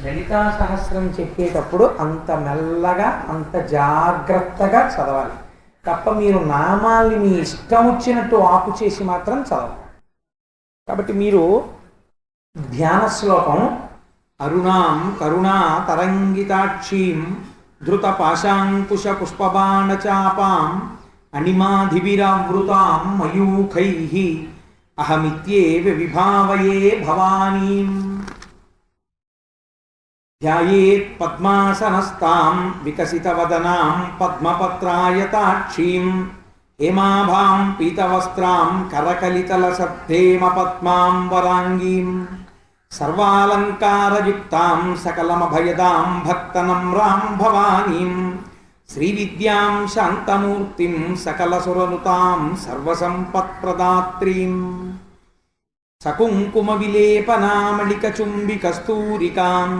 లలితా సహస్రం చెప్పేటప్పుడు అంత మెల్లగా అంత జాగ్రత్తగా చదవాలి తప్ప మీరు నామాల్ని మీ ఇష్టం వచ్చినట్టు ఆపు చేసి మాత్రం చదవాలి. కాబట్టి మీరు ధ్యాన శ్లోకం అరుణాం కరుణా తరంగితాక్షీం ధృత పాశాంకుశ పుష్పబాణచాపాం అణిమాధివిరావృతాం మయూఖైః అహమిత్యేవ విభావయే భవానీం ధ్యాయేత్ పద్మాసనస్తాం వికసితవదనాం పద్మపత్రాయతాక్షీం హేమాభాం పీతవస్త్రాం కరకలితలసద్ధేమ పద్మాం వరాంగీం సర్వాలంకారయుక్తాం సకలమభయదాం భక్తనమ్రాం భవానీం శ్రీవిద్యాం శాంతమూర్తిం సకలసురనుతాం సర్వసంపత్ప్రదాత్రీం సకుంకుమ విలేపనామళికచుంబికస్తూరికాం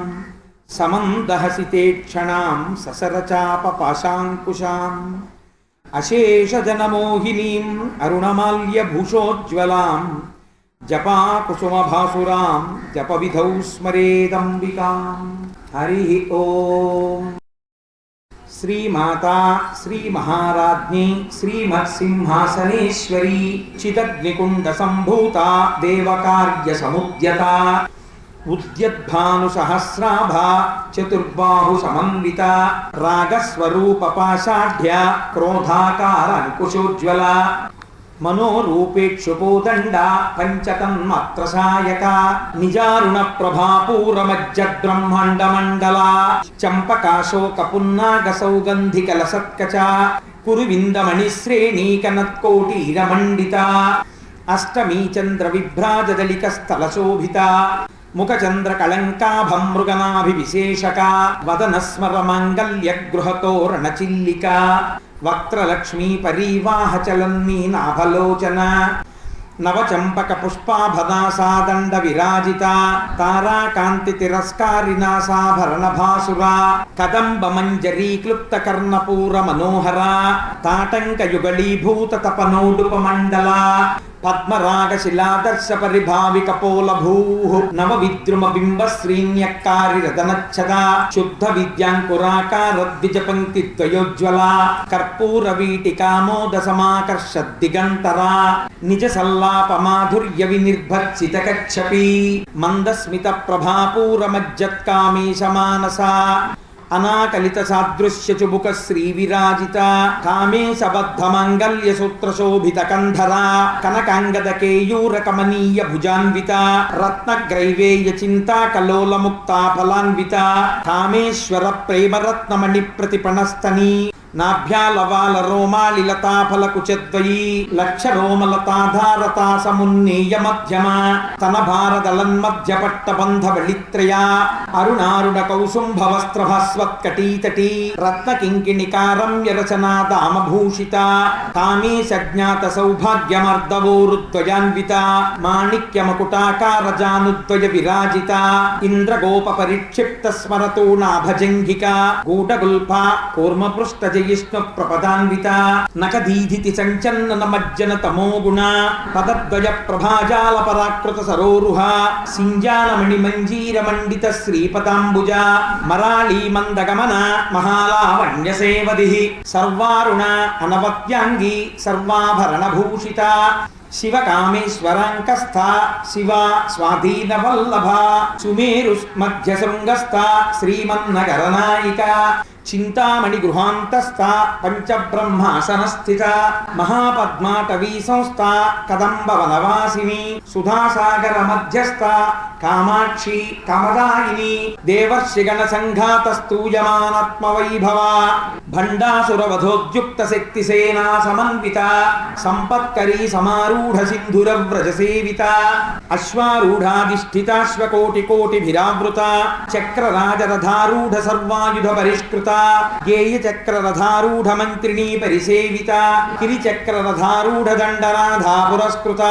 సమందహసితేక్షణాం ససరచాపపాశాంకుశాం అశేషజనమోహినీం అరుణమాల్యభూషోజ్వలాం జపాకుసుమభాసురాం జపవిధౌ స్మరేదంబికాం. హరి ఓం. శ్రీమాతా శ్రీమహారాజ్ఞి శ్రీమత్సింహాసనేశ్వరీ చిదగ్నికుండ సంభూత దేవకార్య సముద్యత ఉద్యద్భానుసహస్రాభ చతుర్బాహు సమన్విత రాగస్వరూప పాషాఢ్య క్రోధాకార అంకుశోజ్వల మనోరూపేక్షుపోదండ పంచతన్మాత్రసాయక నిజారుణ ప్రభాపూరమజ్జద్బ్రహ్మాండ మండల చంపకాశోక పున్నాగ సౌగంధిక లసత్కచ కురువిందమణిశ్రేణీకనత్కోటీరమండిత అష్టమీ చంద్ర విభ్రాజదలిక స్థల శోభిత ముఖచంద్ర కళంకాభం మృగనాభివిశేషక వదన స్మర మాంగల్య గృహతోరణ చిల్లిక వక్త్రలక్ష్మీ పరీవాహ చలన్మీ నాభలోచన నవచంపక పుష్పాభదాసాదండ విరాజిత తారాకాంతి తిరస్కారినాసాభరణ భాసురా కదంబ మంజరీ క్లుప్త కర్ణపూర మనోహర తాటంక యుగళీభూత తపనోడుపమండల పద్మరాగ శిలాదర్శ పరిభావిక పోలభూ నవ విద్రుమ బింబ శ్రీన్యక్కారి రదనచ్చద శుద్ధ విద్యాంకురాకార ద్విజ పంక్తి ద్వయోజ్వల కర్పూర వీటికామోద సమాకర్ష దిగంతర నిజ సల్లాప మాధుర్య వినిర్భర్చిత కచ్చపి మందస్మిత ప్రభాపూర మజ్జత్కామీశ మానస అనాకలిత సాదృశ్య చుబుక శ్రీ విరాజిత కామేశబద్ధ మాంగల్య సూత్ర శోభిత కంధర కనకాంగద కేయూర కమనీయ భుజాన్విత రత్నగ్రైవేయ చింతా కలోల ముక్తా ఫలాన్విత కామేశ్వర ప్రేమరత్నమణి ప్రతిపణస్తని నాభ్యాలవాల రోమాలిలతాఫలకుచద్వయీ లక్ష రోమలతాధారతా సమున్నీయ మధ్యమ తన భారదలన్మధ్య పట్టబంధ వళిత్రయా అరుణారుణ కౌసుంభ వస్త్ర భాస్వత్కటీతటీ రత్న కింకిణికారమ్య రచనా దామభూషిత కామేశజ్ఞాత సౌభాగ్యమర్దవోరుద్వయాన్విత మాణిక్య మకుటాకార జానుద్వయ విరాజిత ఇంద్రగోప పరిక్షిప్త స్మరతో నాభజంఘిక గూఢగుల్ఫ కూర్మపృష్ట జయిష్ణు ప్రపదాన్విత నకదీధితి సంచన్నన మజ్జన తమోగుణ పదద్వయ ప్రభాజాల పరాకృత సరోరుహ సింజానమణి మంజీర మండిత శ్రీపదాంబుజ మరాళీ మందగమన మహాలావణ్య సేవది సర్వారుణ అనవత్యాంగి సర్వాభరణ భూషిత శివకామేశ్వరాంకస్థ శివ స్వాధీన వల్లభ సుమేరు మధ్య శృంగస్థ శ్రీమన్నగరనాయిక చింతామణి గృహాంతస్థ పంచబ్రహ్మాసనస్థిత మహాపద్మాటవీ సంస్థ కదంబ వనవాసిని సుధాసాగర మధ్యస్థ కామాక్షి కమదాయిని దేవర్షిగణ సంఘాత స్తూయమానాత్మ వైభవ భండాసుర వధోద్యుక్త శక్తి సేనా సమన్విత సంపత్కరీ సమారూఢ సింధుర వ్రజ సేవిత అశ్వారూఢాధిష్ఠితాశ్వకోటి కోటిభిరావృత చక్రరాజరథారూఢ సర్వాయుధ పరిష్కృత గేయ చక్రరథారూఢ మంత్రిణీ పరిసేవిత గిరిచక్రరథారూఢ దండరాధా పురస్కృత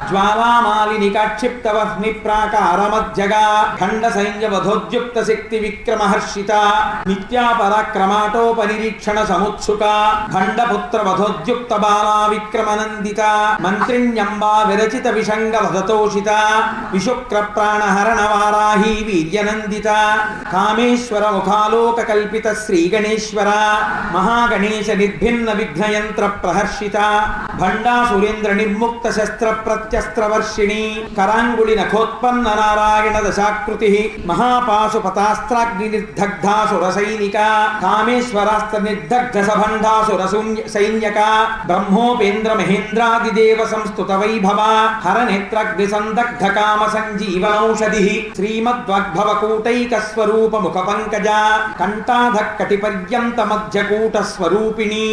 జ్వాలామాలిని కాక్షిప్త వహ్ని ప్రాకార పరమధ్యగా ఖండ సైన్య వధోద్యుక్త శక్తి విక్రమహర్షిత నిత్యా పరాక్రమాటోపనిరీక్షణ సముత్సుక ఖండపుత్ర వధోద్యుక్త బాలా విక్రమనందిత మంత్రిణ్యంబా విరచిత విషంగ వధతోషిత విశుక్ర ప్రాణహరణ వారాహి వీర్యనందిత కామేశ్వర ముఖాలోక కల్పిత శ్రీ గణేశ్వర మహాగణేశ నిర్భిన్న విఘ్నయంత్ర ప్రహర్షిత భండా సురేంద్ర నిర్ముక్త శస్త్ర ప్రత్యస్త్రవర్షిణి కరాంగుళి నఖోత్పన్న నారాయణ దశాకృతి మహాపాశుపతాస్త్రాగ్ని నిర్దగ్ధాసుర సైనిక కామేశ్వరాస్త్ర నిర్దగ్ధ సభండాసుర సైన్యక బ్రహ్మోపేంద్ర మహేంద్రాదిదేవ సంస్తుత వైభవ హర నేత్రగ్ని సందగ్ధ కామ సంజీవనౌషధి శ్రీమద్వాగ్భవ కూటైక స్వరూప ముఖ పంకజ కంఠాధ కటి పర్యంత మధ్యకూట స్వరూపిణి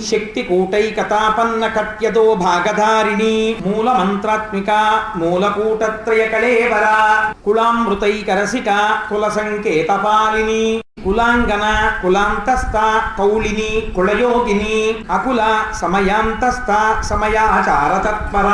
శక్తి కూటైకతాపన్న కట్యదో భాగధారిణి మూల మంత్రాత్మిక మూలకూటత్రయ కళేవర కులామృతైకరసిక కుల సంకేతపాలిని కులాంగన కులాంతస్థ కౌళిని కులయోగిని అకుల సమయాంతస్థ సమయాచార తత్పర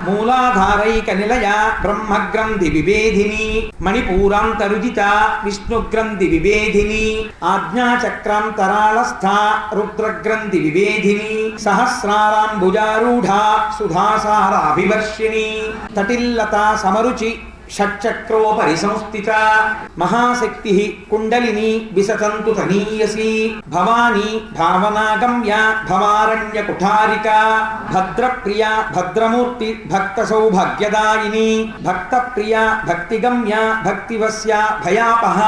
మూలాధారైక నిలయ బ్రహ్మగ్రంథి విభేదిని మణిపూరాంతరుజిత విష్ణుగ్రంథి విభేదిని ఆజ్ఞాచక్రాంతరాళస్థ రుద్రగ్రంథి విభేదిని సహస్రారాంబుజారూఢ సుధాసారాభివర్షిణి తటిల్లత సమరుచి షట్చక్రోపరి సంస్థిత మహాశక్తి కుండలిని విసతంతు తనీయసి భవాని భావనాగమ్య భవారణ్య కుఠారిక భద్రప్రియ భద్రమూర్తి భక్త సౌభాగ్యదాయిని భక్తప్రియ భక్తిగమ్య భక్తివస్య భయాపహ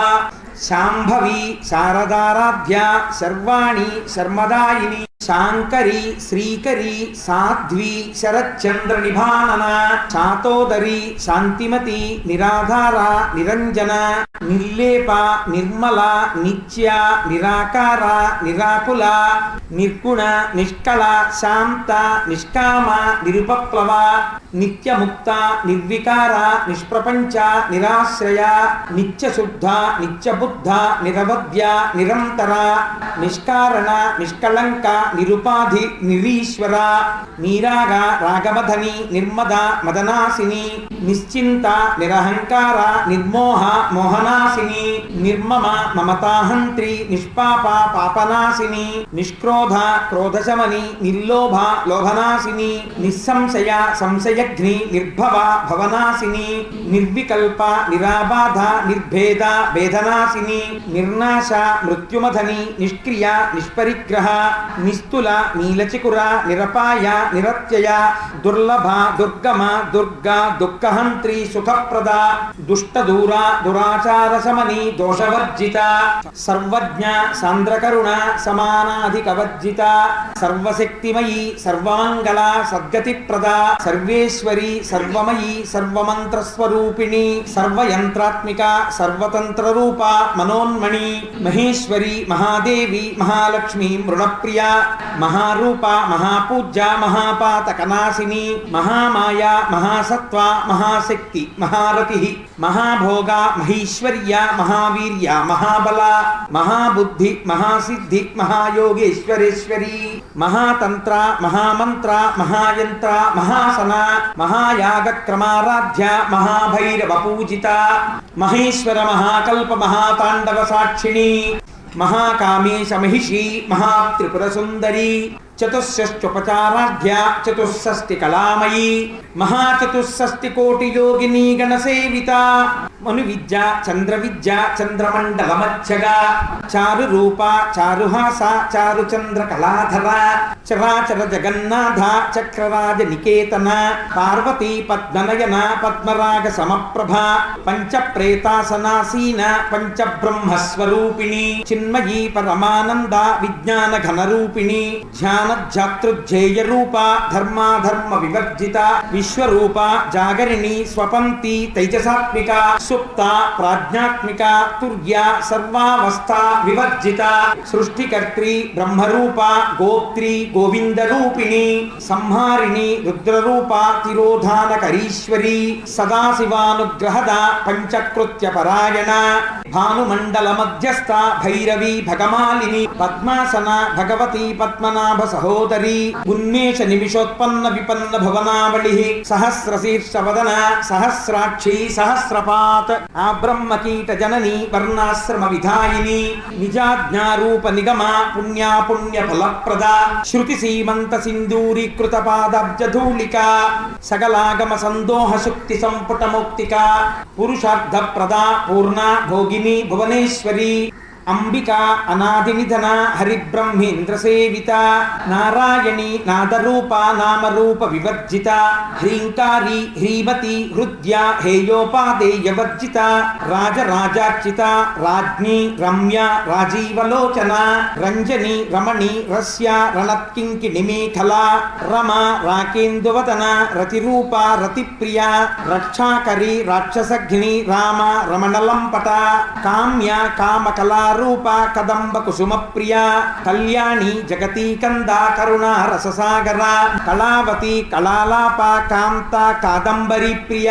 శాంభవి శారదారాధ్య సర్వాణి శర్మదాయిని శాంకరి శ్రీకరి సాధ్వి శరచంద్ర నిభానన చాతోదరి శాంతిమతి నిరాధార నిరంజన నిర్లేప నిర్మల నిత్య నిరాకార నిరాకుల నిర్గుణ నిష్కళ శాంత నిష్కామ నిరుపప్లవ నిత్యముక్త నిర్వికార నిష్ప్రపంచ నిరాశ్రయ నిత్యశుద్ధ నిత్యబుద్ధ నిరవధ్య నిరంతర నిష్కారణ నిష్కళంక నిరుపాధి నిరీశ్వర నీరాగ రాగమధని నిర్మద మదనాసిని నిశ్చింత నిరహంకార నిర్మోహ మోహనాసిని నిర్మమ మమతాహంత్రి నిష్పాప పాపనాశిని నిష్క్రోధ క్రోధశమని నిర్లోభ లోభనాశిని నిస్సంశయ సంశయఘ్ని నిర్భవ భవనాశిని నిర్వికల్ప నిరాబాధ నిర్భేద భేదనాశిని నిర్నాశ మృత్యుమధని నిష్క్రియ నిష్పరిగ్రహ నిస్తుల నీలచికుర నిరపాయ నిరత్యయ దుర్లభ దుర్గమ దుర్గా దుఃఖహంత్రి సుఖప్రద దుష్టదూర దురాచార శమని దోషవర్జిత సర్వజ్ఞ సాంద్రకరుణ సమానాధికవర్జిత సర్వశక్తిమయీ సర్వమంగళ సద్గతిప్రద సర్వేశ్వరి సర్వమయీ సర్వమంత్రస్వరూపిణి సర్వయంత్రాత్మిక సర్వతంత్రరూప మనోన్మణి మహేశ్వరి మహాదేవి మహాలక్ష్మి మృణప్రియ మహారూప మహాపూజ్య మహాపాతకనాశిని మహామాయ మహాసత్వ మహాశక్తి మహారతి మహాభోగ మహీశ్వర్య మహావీర్య మహాబల మహాబుద్ధి మహాసిద్ధి మహాయోగేశ్వరేశ్వరి మహాతంత్ర మహామంత్ర మహాయంత్ర మహాసన మహాయాగక్రమారాధ్య మహాభైరవ పూజిత మహేశ్వర మహాకల్ప మహాతాండవ సాక్షిణి మహాకామేశ మహిషి మహాత్రిపుర సుందరి చతుష్షష్ట్యుపచారాధ్య చతుష్షష్టి కళామయీ మహాచతుష్షష్టి కోటి యోగిని గణసేవిత మను విద్య చంద్ర విద్య చంద్రమండల మధ్యగా చారు రూప చారుహాస చారు చంద్ర కళాధర చరాచర జగన్నాథ చక్రరాజ నికేతన పార్వతీ పద్మనయన పద్మరాగ సమప్రభ పంచప్రేతాసనాసీన పంచబ్రహ్మస్వరూపిణి చిన్మయీ పరమానంద విజ్ఞాన ఘనరూపిణి ధ్యానధ్యాతృధ్యేయ రూప ధర్మాధర్మ వివర్జిత విశ్వరూప జాగరిణి స్వపంతి తైజసాత్మిక సుప్త ప్రాజ్ఞాత్మిక తుర్య సర్వావస్థ వివర్జిత సృష్టికర్త్రి బ్రహ్మరూప గోత్రి గోవింద రూపిణి సంహారిణి రుద్రరూప తిరోధానకరీశ్వరి సదాశివానుగ్రహద పంచకృత్య పరాయణ భానుమండల మధ్యస్థ భైరవి భగమాలిని పద్మాసన భగవతి పద్మనాభ సహోదరి ఉన్మేష నిమిషోత్పన్న విపన్న భవనావళి సహస్రశీర్షవదన సహస్రాక్షి సహస్రపాత్ ఆ బ్రహ్మకీట జనని వర్ణాశ్రమ విధాయిని నిజాజ్ఞారూప నిగమ పుణ్యా పుణ్య ఫలప్రద శృతి సీమంత సింధూరీకృత పాదబ్జధూళిక సకలాగమ సందోహ శుక్తి సంపుట మౌక్తిక పురుషార్థ ప్రదా పూర్ణ భోగిని భువనేశ్వరి అంబికా అనాది నిధన హరిబ్రహ్మేంద్ర సేవిత నారాయణి నాదరూప నామరూప వివర్జిత హ్రీంకారి హ్రీమతి హృద్య హేయోపాదేయ వర్జిత రాజరాజార్చిత రాజ్ఞి రమ్య రాజీవలోచన రంజని రమణి రస్య రణత్కింకిణి మేఖల రమ రాకేందువదన రతిరూప రతిప్రియ రక్షాకరి రాక్షసఘ్ని రామ రమణలంపట కామ్య కామకలా రూప కదంబ కుసుమ ప్రియ కళ్యాణి జగతీ కంద కరుణ రససాగర కళావతి కళాలాప కాంత కాదంబరి ప్రియ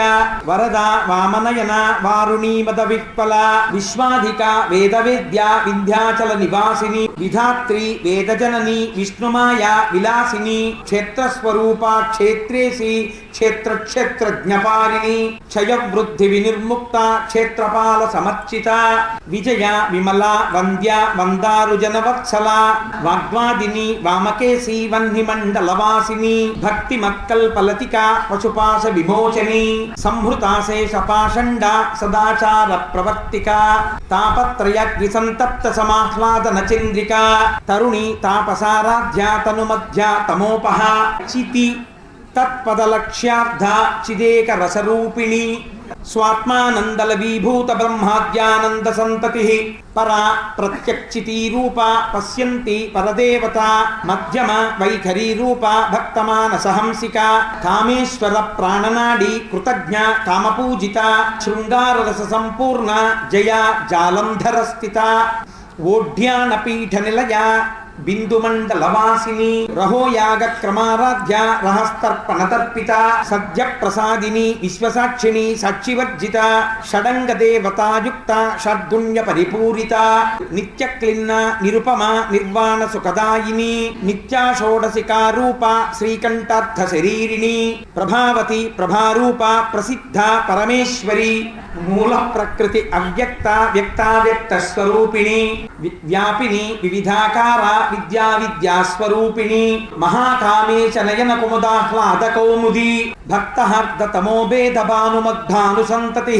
వరద వామనయన వారుణీ మద విహ్వల విశ్వాధిక వేద వేద్య వింధ్యాచల నివాసిని విధాత్రి వేదజనని విష్ణుమాయ విలాసిని క్షేత్రస్వరూప క్షేత్రేసి క్షేత్రజ్ఞపాలిని క్షయవృద్ధి వినిర్ముక్త క్షేత్రపాల సమర్చిత విజయ విమల వంద్య వందారు జనవత్సల వాగ్వాదిని వామకేశి వహ్ని మండలవాసిని భక్తి మక్కల్పలతిక పశుపాశ విమోచని సంహృతాశేష పాషండ సదాచార ప్రవర్తిక తాపత్రయగ్ని సంతప్త సమాహ్లాదన చంద్రిక తరుణి తాపసారాధ్య తనుమధ్య తమోపహ చితి తత్పదలక్ష్యార్థ చిదేక రసరూపిణి స్వాత్మానందల విభూత బ్రహ్మాద్యానంద సంతతి పరా ప్రత్యక్షితీ రూప పశ్యంతి పరదేవత మధ్యమ వైఖరీ రూప భక్తమానసహంసిక కామేశ్వర ప్రాణనాడి కృతజ్ఞ కామపూజిత శృంగారరస సంపూర్ణ జయ జాలంధర స్థిత ఓఢ్యానపీఠ నిలయ బిందుమండలవాసిని రహోయాగ క్రమారాధ్య రహస్తర్పణ తర్పిత సద్య ప్రసాదిని విశ్వసాక్షిణి సాక్షివర్జిత షడంగ దేవతాయుక్త షడ్గుణ్య పరిపూరిత నిత్య క్లిన్న నిరుపమ నిర్వాణ సుఖదాయిని నిత్యా షోడశికారూప శ్రీకంఠార్థ శరీరిణి ప్రభావతి ప్రభారూప ప్రసిద్ధ పరమేశ్వరి మూల ప్రకృతి అవ్యక్త వ్యక్తావ్యక్త స్వరూపిణి వ్యాపిని వివిధాకార విద్యా విద్యాస్వరూపిణి మహాకామేశ నయన కుముదాహ్లాద కౌముది భక్తహార్ద తమోభేద భానుమద్భాను సంతతి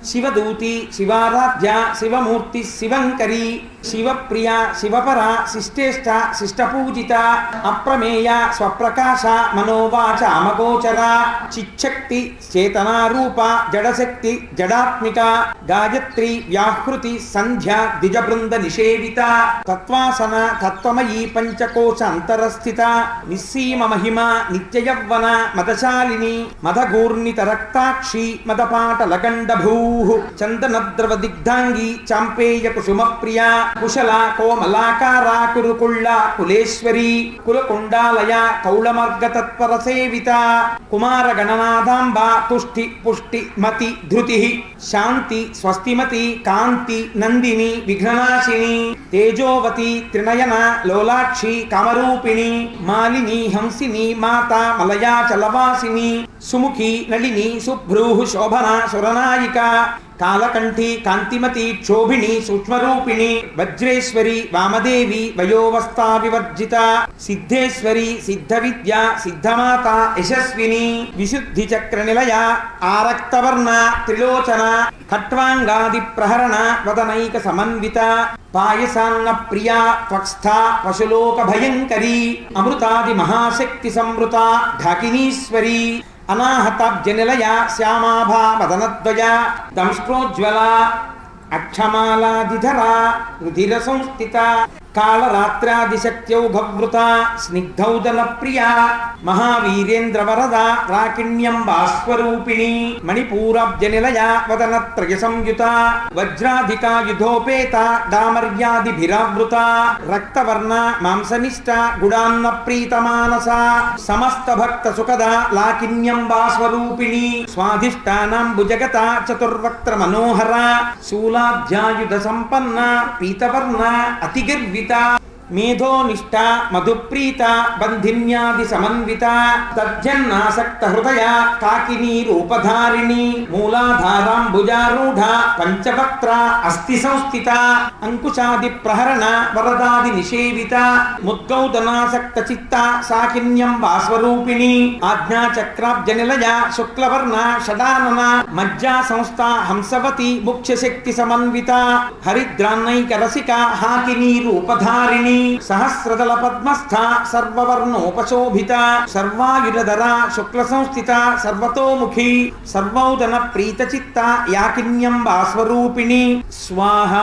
శివదూతి శివారాధ్య శివమూర్తి శివంకరి శివప్రియ శివపర శిష్టేష్ట శిష్టపూజిత అప్రమేయ స్వప్రకాశ మనోవాచ అమగోచర చిచ్చక్తి చేతనారూప జడశక్తి జడాత్మిక గాయత్రి వ్యాహృతి సంధ్య ద్విజబృంద నిషేవిత తత్వాసన తత్వమయీ పంచకోశ అంతరస్థిత నిస్సీమ మహిమ నిత్యయవ్వన మదశాలిని మదగూర్ణిత రక్తాక్షి మదపాటలగండభూ చందనద్రవ దిగ్ధాంగి చాంపేయ కుసుమ ప్రియ కుశల కోమలాకార కురుకుళ్ళ కులేశ్వరి కులకుండాలయ కౌళమర్గ తత్పర సేవిత కుమార గణనాథాంబ తుష్టి పుష్టి మతి ధృతి శాంతి స్వస్తిమతి కాంతి నందిని విఘ్ననాశిని తేజోవతి త్రినయన లోలాక్షి కామరూపిణి మాలిని హంసిని మాత మలయాచలవాసిని సుముఖి నళిని సుభ్రూః శోభన సురనాయిక కాలకంఠి కాంతిమతి క్షోభిణి సూక్ష్మరూపిణి వజ్రేశ్వరి వామదేవి వయోవస్థా వివర్జిత సిద్ధేశ్వరి సిద్ధ విద్య సిద్ధమాత యశస్విని విశుద్ధి చక్ర నిలయ ఆరక్తవర్ణ త్రిలోచన ఖట్వాంగాది ప్రహరణ వదనైక సమన్విత పాయసాన్న ప్రియా త్వక్స్థ పశులోక భయంకరి అమృతాది మహాశక్తి సంవృత ఢాకినీశ్వరి అనాహతాబ్జనిలయ శ్యామాభా వదనద్వయ దంష్ట్రోజ్వల అక్షమాలాదిధర రుధిర సంస్థిత కాళరాత్రాదిశక్త్యౌఘవృత స్నిగ్ధౌదన ప్రియ మహావీరేంద్ర వరద రాకిణ్యంబాస్వరూపిణి మణిపూరాబ్జనిలయ వదనత్రయ సంయుత వజ్రాధికాయుధోపేత డామర్యాదిభిరావృత రక్తవర్ణ మాంసనిష్ట గుడాన్న ప్రీతమానస సమస్త భక్త సుఖద లాకిన్యంబాస్వరూపిణి స్వాధిష్టానాంబుజగత చతుర్వక్త్ర మనోహర శూలాధ్యాయుధ సంపన్న పీతవర్ణ అతిగర్విత మేధోనిష్ట మధుప్రీత బంధిన్యాది సమన్విత తజ్జన్నాసక్త హృదయ కాకినీ రూపధారిణి మూలాధారాంబుజారూఢ పంచవక్త్ర అస్థి సంస్థిత అంకుశాది ప్రహరణ వరదాది నిషేవిత ముద్గౌతనాసక్త చిత్త సాకిన్యం వాస్వరూపిణి ఆజ్ఞాచక్రాబ్జ నిలయ శుక్లవర్ణ షడానన మజ్జా సంస్థ హంసవతి ముఖ్య శక్తి సమన్విత హరిద్రాన్నైక రసిక హాకినీ రూపధారిణి సహస్రదళ పద్మస్థ సర్వవర్ణోపశోభిత సర్వాయుధర శుక్ల సంస్థిత సర్వతోముఖి సర్వౌదన ప్రీతచిత్త యాకిన్యం వాస్వరూపిణి స్వాహ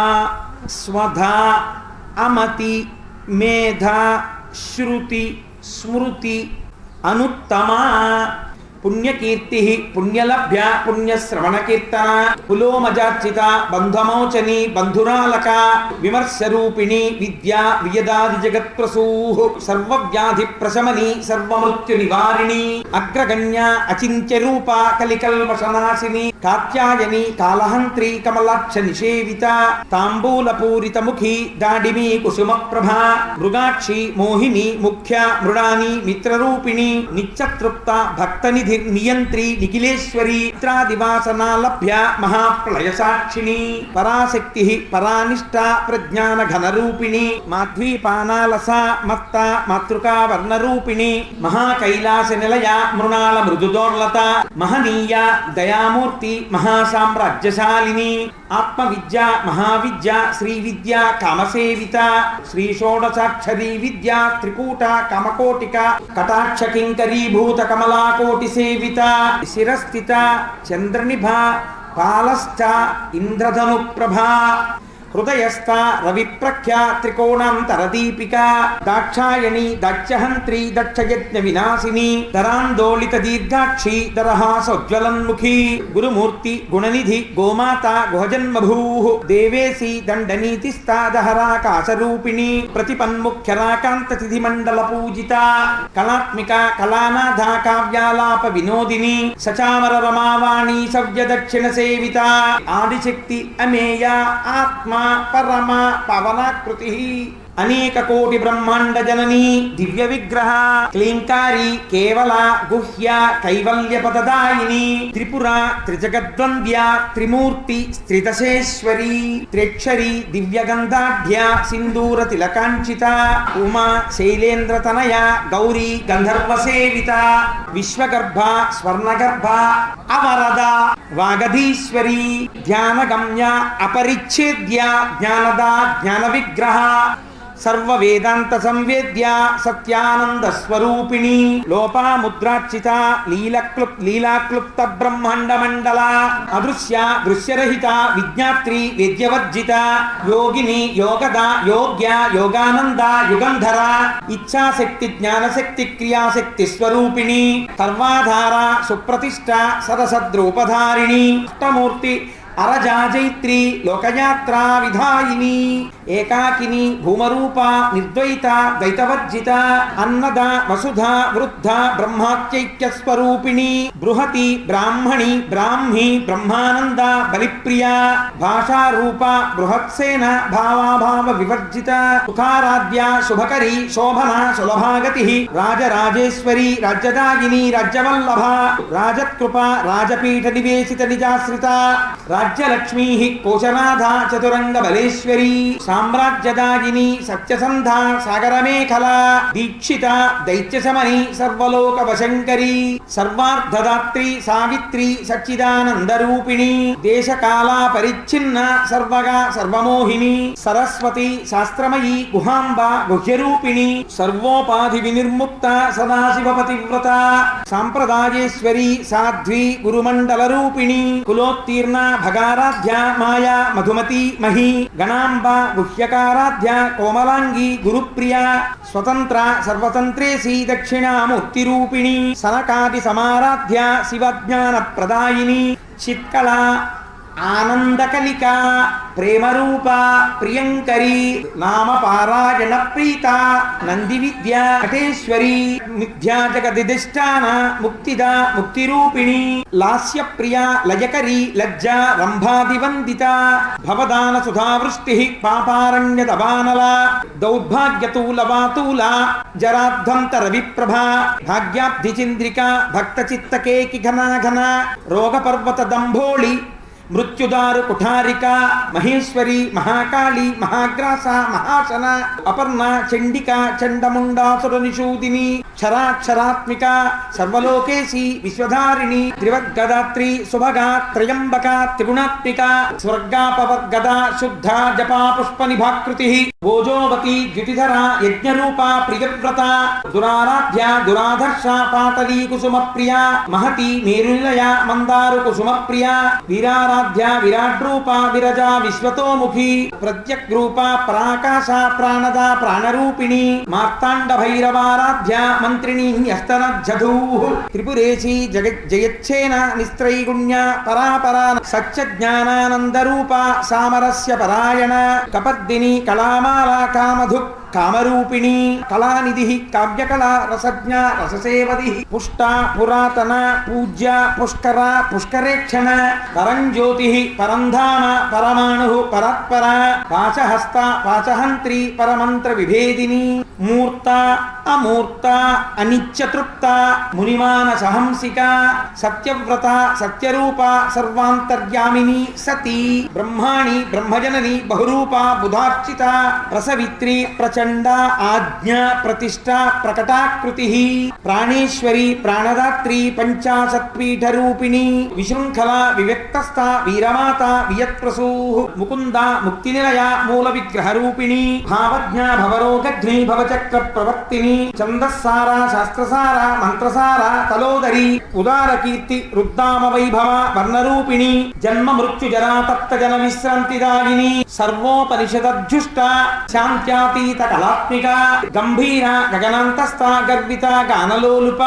స్వధా అమతి మేధ శృతి స్మృతి అనుత్తమా పుణ్యకీర్తి పుణ్యలభ్య పుణ్యశ్రవణ కీర్తన పులోమజార్చిత బంధమోచని బంధురాలక విమర్శరూపిణి విద్యా వియదాది జగత్ప్రసూః సర్వవ్యాధి ప్రశమని సర్వమృత్యు నివారిణి అగ్రగణ్య అచింత్య రూప కలికల్మషనాశిని కాత్యాయని కాలహంత్రి కమలాక్ష నిషేవిత తాంబూల పూరిత ముఖి దాడిమి కుసుమ ప్రభా మృగాక్షి మోహిని ముఖ్య మృడాని మిత్రరూపిణి నిత్యతృప్త భక్తనిధి నియంత్రి నిఖిలేశ్వరి చిత్రాదివాసనా లభ్య మహాప్రళయ సాక్షిణి పరాశక్తి పరానిష్ట ప్రజ్ఞాన ఘనరూపిణి మాధ్వీపానాలస మత్త మాతృకా వర్ణరూపిణి మహాకైలాస నిలయ మృణాళ మృదుదోర్లత మహనీయ దయామూర్తి మహాసామ్రాజ్యశాలిని ఆత్మవిద్య మహావిద్య శ్రీ విద్య కామసేవిత శ్రీ షోడశాక్షరీ విద్య త్రికూట కామకోటిక కటాక్ష కింకరీభూత కమలాకోటి సేవిత శిరస్థిత చంద్రనిభ పాలస్థ ఇంద్రధను ప్రభా హృదయస్థ రవిప్రఖ్య త్రికోణాంతరదీపిక దాక్షాయణి దక్షహంత్రి దక్షయజ్ఞ వినాశిని ధరాందోళిత దీర్ఘాక్షి దరహాసోజ్వలన్ముఖి గురుమూర్తి గుణనిధి గోమాత గుహజన్మభూః దేవేసి దండనీతిస్తాదహరాకాశరూపిణి ప్రతిపన్ముఖ్యరాకాంత తిథి మండల పూజిత కళాత్మిక కళానాథ కావ్యాలాప వినోదిని సచామర రమావాణి సవ్య దక్షిణ సేవిత ఆదిశక్తి అమేయ ఆత్మ పరమ పవనాకృతి అనేక కోటి బ్రహ్మాండ జననీ దివ్య విగ్రహ క్లీంకారి కేవల గుహ్య కైవల్య పదదాయిని త్రిపుర త్రిజగద్వంద్య త్రిమూర్తి స్థితశేశ్వరి త్రిక్షరి దివ్యగంధాఢ్య సింధూర తిలకాంచిత ఉమా శైలేంద్ర తనయ గౌరీ గంధర్వ సేవిత విశ్వగర్భ స్వర్ణగర్భ అవరద వాగధీశ్వరి ధ్యానగమ్య అపరిచ్ఛేద్య జ్ఞానద జ్ఞాన విగ్రహ సర్వ వేదాంత సంవేద్య సత్యానంద స్వరూపిణి లోపాముద్రార్చిత లీలాక్లుప్త బ్రహ్మాండ మండల అదృశ్య దృశ్యరహిత విజ్ఞాత్రి వేద్యవర్జిత యోగిని యోగద యోగ్య యోగానంద యుగంధర ఇచ్ఛాశక్తి జ్ఞానశక్తి క్రియాశక్తి స్వరూపిణి సర్వాధార సుప్రతిష్ట సదసద్రూపధారిణి అష్టమూర్తి అరజాజైత్రి లోకయాత్రా విధాయిని ఏకాకిని భూమరూప నిర్ద్వైత ద్వైతవర్జిత అన్నద వసుధ వృద్ధ బ్రహ్మాత్యైక్య స్వరూపిణి బృహతి బ్రాహ్మణి బ్రాహ్మి బ్రహ్మానంద బలిప్రియ భాషారూప బృహత్సేన భావాభావ వివర్జిత సుఖారాధ్య శుభకరి శోభన సులభాగతి రాజరాజేశ్వరి రాజ్యదాయిని రాజ్యవల్లభ రాజత్కృప రాజపీఠ నివేశిత నిజాశ్రిత రాజ్యలక్ష్మీ కోశనాథ చతురంగ బలేశ్వరి సామ్రాజ్యదాయిని సత్యసంధ సాగరమేఖల దీక్షిత దైత్యశమని సర్వలోక వశంకరి సర్వార్థదాత్రి సావిత్రి సచ్చిదానందరూపిణి దేశకాల పరిచ్ఛిన్న సర్వగా సర్వమోహిని సరస్వతి శాస్త్రమయీ గుహాంబ గుహ్యరూపిణి సర్వోపాధి వినిర్ముక్త సదాశివపతివ్రత సాంప్రదాయేశ్వరి సాధ్వి గురుమండల రూపిణి కులోత్తీర్ణ భగారాధ్య మాయా మధుమతి మహి గణాంబ గుహ్యకారాధ్య కోమలాంగి గురుప్రియ స్వతంత్ర సర్వతంత్రేసి దక్షిణామూర్తి రూపిణి సనకాది సమారాధ్య శివజ్ఞాన ప్రదాయిని చిత్కళ ఆనందకలిక ప్రేమరూప ప్రియంకరి నామ పారాయణ ప్రీత నంది విద్య నటేశ్వరి మిథ్యా జగదిష్టాన ముక్తిద ముక్తిరూపిణి లాస్య ప్రియ లయకరి లజ్జా రంభాదివందిత భవదాన సుధావృష్టి పాపారణ్య దబానల దౌర్భాగ్యతూలవాతూల జరాధ్వంతర విప్రభ భాగ్యాబ్ధి చంద్రిక భక్త చిత్తకేకి ఘనాఘన రోగ పర్వత దంభోళి మృత్యుదారు కుఠారిక మహేశ్వరి మహాకాళి మహాగ్రాస మహాసన అపర్ణ చండిక చండముండాసుర నిషూదిని క్షరాక్షరాత్మిక సర్వలోకేశి విశ్వధారిణి త్రివర్గదాత్రి సుభగా త్రయంబక త్రిగుణాత్మిక స్వర్గాపవర్గద శుద్ధ జపా పుష్ప నిభాకృతి భోజోవతి ద్యుతిధర యజ్ఞరూప ప్రియవ్రత దురారాధ్య దురాధర్ష పాటలీ కుసుమ ప్రియ మహతి మేరునిలయ మందారు కుసుమ ప్రియ వీరారాధ్య విరాట్ రూప విరజా విశ్వతోముఖి ప్రత్యగ్రూప పరాకాశ ప్రాణద ప్రాణరూపిణి మార్తాండ భైరవారాధ్య మంత్రిణి హస్తనజ్జధూ త్రిపురేశి జయచ్ఛేన నిస్త్రైగుణ్య పరాపర సత్య జ్ఞానానంద రూప సామరస్య పరాయణ కపర్దిని కళామాల కామధు కామరూపిణి కళానిధి కావ్యకళా రసజ్ఞ రససేవది పుష్ట పురాతన పూజ్య పుష్కర పుష్కరేక్షణ పరంజ్యోతి పరంధామ పరమాణు పరాత్పర పాశహస్త పాశహంత్రి పరమంత్ర విభేదిని మూర్త అమూర్త అనిత్యతృప్త మునిమాన సహంసిక సత్యవ్రత సత్యరూప సర్వాంతర్యామిని సతీ బ్రహ్మాణి బ్రహ్మజనని బహురూప బుధార్చిత ప్రసవిత్రి ప్రచండ ఆజ్ఞ ప్రతిష్ట ప్రకటాకృతి ప్రాణేశ్వరి ప్రాణదాత్రి పంచాశత్పీఠ రూపిణి విశృంఖల వివ్యక్తస్థ వీరమాత వియత్ప్రసూ ముకుంద ముక్తినిలయ మూల విగ్రహ రూపిణి భావజ్ఞ భవరోగఘ్ని భవచక్ర ప్రవర్తిని ఛందస్సార శాస్త్రసార మంత్రసార తలోదరి ఉదార కీర్తి రుద్దామ వైభవ వర్ణరూపిణి జన్మ మృత్యు జరా తప్త జన విశ్రాంతిదాయిని సర్వోపనిషదధ్యుష్ట శాంత్యాతీత కళాత్మిక గంభీర గగనాంతస్థ గర్విత గానలోలుప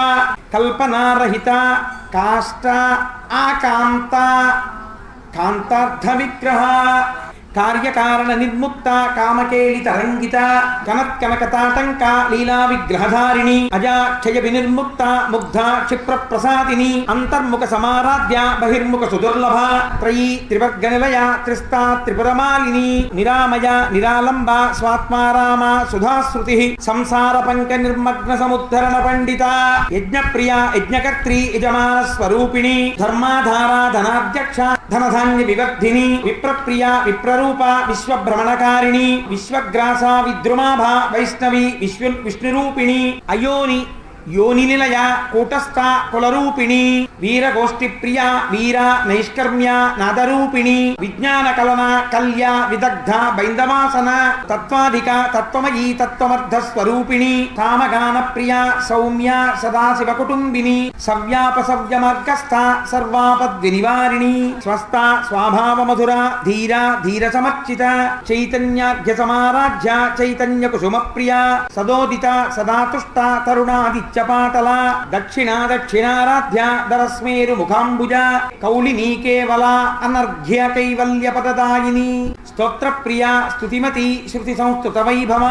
కల్పనారహిత కాష్ట ఆకాంత కాంతార్థ విగ్రహ కార్యకారణ నిర్ముక్త కామకేళి తరంగిత కనత్కనకతాటంక లీలా విగ్రహధారిణి అజాక్షయ వినిర్ముక్త ముగ్ధ క్షిప్ర ప్రసాదిని అంతర్ముఖ సమారాధ్య బహిర్ముఖ సుదుర్లభ త్రయీ త్రివర్గ నిలయ త్రిస్తా త్రిపురమాలిని నిరామయ నిరాలంబ స్వాత్మారామ సుధాశ్రుతి సంసార పంక నిర్మగ్న సముద్ధరణ పండిత యజ్ఞప్రియ యజ్ఞకర్త్రి యజమాన స్వరూపిణి ధర్మాధార ధనాధ్యక్ష ధనధాన్య వివర్ధిని విప్రప్రియ విప్రరూప విశ్వభ్రమణకారిణి విశ్వగ్రాస విద్రుమాభ వైష్ణవి విష్ణురూపిణి అయోని యోని నిలయ కూటస్థ కులరూపిణి వీరగోష్ఠి ప్రియ వీర నైష్కర్మ్య నాదరూపిణి విజ్ఞాన కలన కల్య విదగ్ధ బైందవాసన తత్వాధిక తత్వమయీ తత్వమర్థ స్వరూపిణి కామగాన ప్రియ సౌమ్య సదాశివ కుటుంబిని సవ్యాపసవ్య మార్గస్థ సర్వాపద్వినివారిణి స్వస్థ స్వభావ మధుర ధీర ధీర సమర్చిత చైతన్యార్ఘ్య సమారాధ్య చైతన్య కుసుమ ప్రియ సదోదిత సదాతుష్ట తరుణాదిత్య పాటల దక్షిణారాధ్య దరస్మేరు ముఖాంబుజ కౌలినీ కేవల అనర్ఘ్య కైవల్య పదదాయిని స్తోత్ర ప్రియ స్తుతిమతి శృతి సంస్కృత వైభవ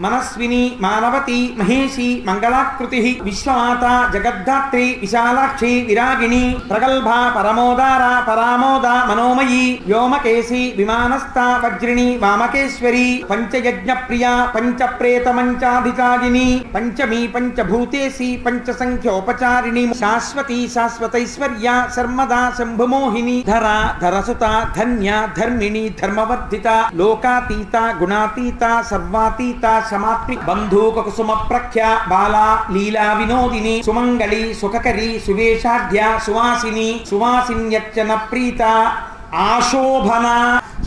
మనస్విని మానవతి మహేషి మంగళాకృతి విశ్వమాత జగద్ధాత్రి విశాలాక్షి విరాగిణి ప్రగల్భ పరమోదార పరామోద మనోమయీ వ్యోమకేశి విమానస్థ వజ్రిణి వామకేశ్వరి పంచయజ్ఞ ప్రియ పంచప్రేత మంచాధికారిణి పంచమీ పంచభూతేశి పంచసంఖ్యోపచారిణి శాశ్వతి శాశ్వతైశ్వర్య శర్మదా శంభుమోహిని ధర ధరసుత ధన్య ధర్మిణి ధర్మవర్ధిత లోకాతీత గుణాతీత సర్వాతీత సమాత్మి బంధూక కుసుమ ప్రఖ్య బాలా లీలా వినోదిని సుమంగళి సుఖకరి సువేషాఢ్య సువాసిని సువాసిన్యర్చన ప్రీత ఆశోభన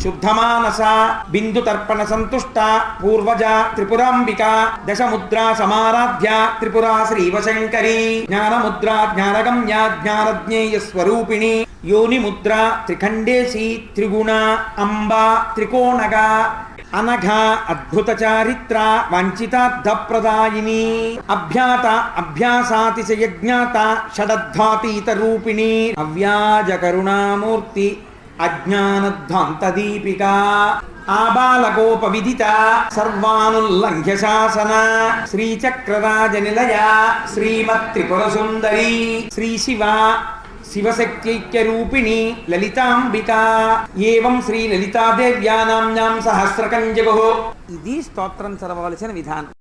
శుద్ధమానస బిందు తర్పణ సంతుష్ట పూర్వజ త్రిపురాంబిక దశముద్రా సమారాధ్య త్రిపురా శ్రీవశంకరి జ్ఞానముద్ర జ్ఞానగమ్య జ్ఞానజ్ఞేయ స్వరూపిణి యోని ముద్ర త్రిఖండేశి త్రిగుణ అంబ త్రికోణగ అనఘ అద్భుత చారిత్ర వంచితార్థ ప్రదాయిని అభ్యాత అభ్యాసాతిశయజ్ఞాత షడద్ధాతీత రూపిణి అవ్యాజ కరుణామూర్తి అజ్ఞానధ్వాంతదీపిక ఆబాలకోపవిదిత సర్వానుల్లంఘ్య శాసన శ్రీచక్రరాజ నిలయ శ్రీమత్త్రిపురసుందరీ శ్రీ శివ శివశక్త్యైక్యరూపిణి లలితాంబికా ఏవం శ్రీ లలితాదేవ్యా నామ్నాం సహస్రకం జగో. ఇది స్తోత్రం చదవవలసిన విధానం.